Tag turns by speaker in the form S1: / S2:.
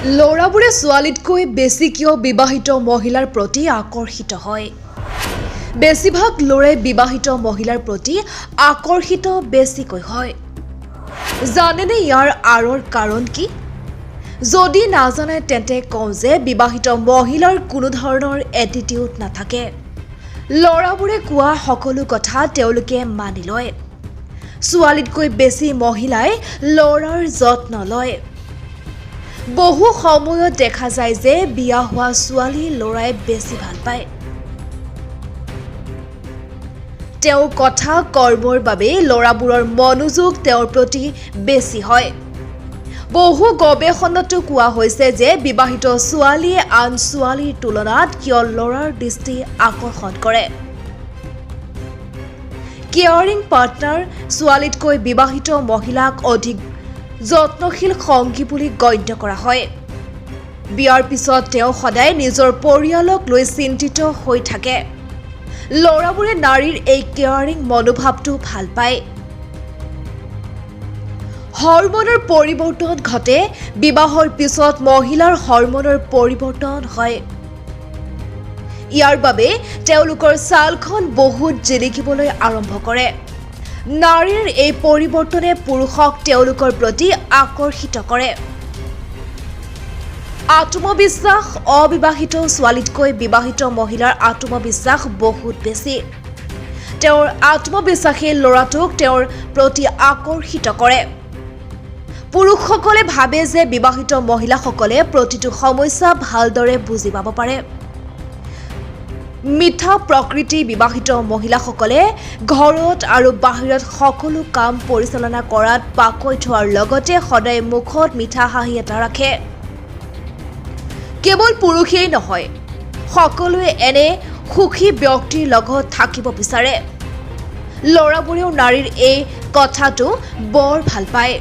S1: ল'ৰাবোৰে ছোৱালীতকৈ বেছি কিয় বিবাহিত মহিলাৰ প্ৰতি আকৰ্ষিত হয়? বেছিভাগ ল'ৰাই বিবাহিত মহিলাৰ প্ৰতি আকৰ্ষিত বেছিকৈ হয়। জানেনে ইয়াৰ আঁৰৰ কাৰণ কি? যদি নাজানে তেন্তে কওঁ যে বিবাহিত মহিলাৰ কোনো ধৰণৰ এটিটিউড নাথাকে। ল'ৰাবোৰে কোৱা সকলো কথা তেওঁলোকে মানি লয়। ছোৱালীতকৈ বেছি মহিলাই ল'ৰাৰ যত্ন লয়। বহু সময়ত দেখা যায় যে বিয়া হোৱা ছোৱালী ল'ৰাই বেছি ভাল পায়। তেওঁৰ কথা কৰ্মৰ বাবে ল'ৰাবোৰৰ মনোযোগ তেওঁৰ প্ৰতি বেছি হয়। বহু গৱেষণাতো কোৱা হৈছে যে বিবাহিত ছোৱালীয়ে আন ছোৱালীৰ তুলনাত কিয় ল'ৰাৰ দৃষ্টি আকৰ্ষণ কৰে। কেয়াৰিং পাৰ্টনাৰ ছোৱালীতকৈ বিবাহিত মহিলাক অধিক যত্নশীল সংগী বুলি গণ্য কৰা হয়। বিয়াৰ পিছত তেওঁ সদায় নিজৰ পৰিয়ালক লৈ চিন্তিত হৈ থাকে। ল'ৰাবোৰে নাৰীৰ এই কেয়াৰিং মনোভাৱটো ভাল পায়। হৰমনৰ পৰিৱৰ্তন ঘটে। বিবাহৰ পিছত মহিলাৰ হৰমনৰ পৰিৱৰ্তন হয়। ইয়াৰ বাবে তেওঁলোকৰ ছালখন বহুত জিলিকিবলৈ আৰম্ভ কৰে। নাৰীৰ এই পৰিৱৰ্তনে পুৰুষক তেওঁলোকৰ প্ৰতি আকৰ্ষিত কৰে। আত্মবিশ্বাস অবিবাহিত ছোৱালীতকৈ বিবাহিত মহিলাৰ আত্মবিশ্বাস বহুত বেছি। তেওঁৰ আত্মবিশ্বাসী ল'ৰাটোক তেওঁৰ প্ৰতি আকৰ্ষিত কৰে। পুৰুষসকলে ভাবে যে বিবাহিত মহিলাসকলে প্ৰতিটো সমস্যা ভালদৰে বুজি পাব পাৰে। মিঠা প্ৰকৃতি বিবাহিত মহিলাসকলে ঘৰত আৰু বাহিৰত সকলো কাম পৰিচালনা কৰাত পাকৈত হোৱাৰ লগতে সদায় মুখত মিঠা হাঁহি এটা ৰাখে। কেৱল পুৰুষেই নহয়, সকলোৱে এনে সুখী ব্যক্তিৰ লগত থাকিব বিচাৰে। ল'ৰাবোৰেও নাৰীৰ এই কথাটো বৰ ভাল পায়।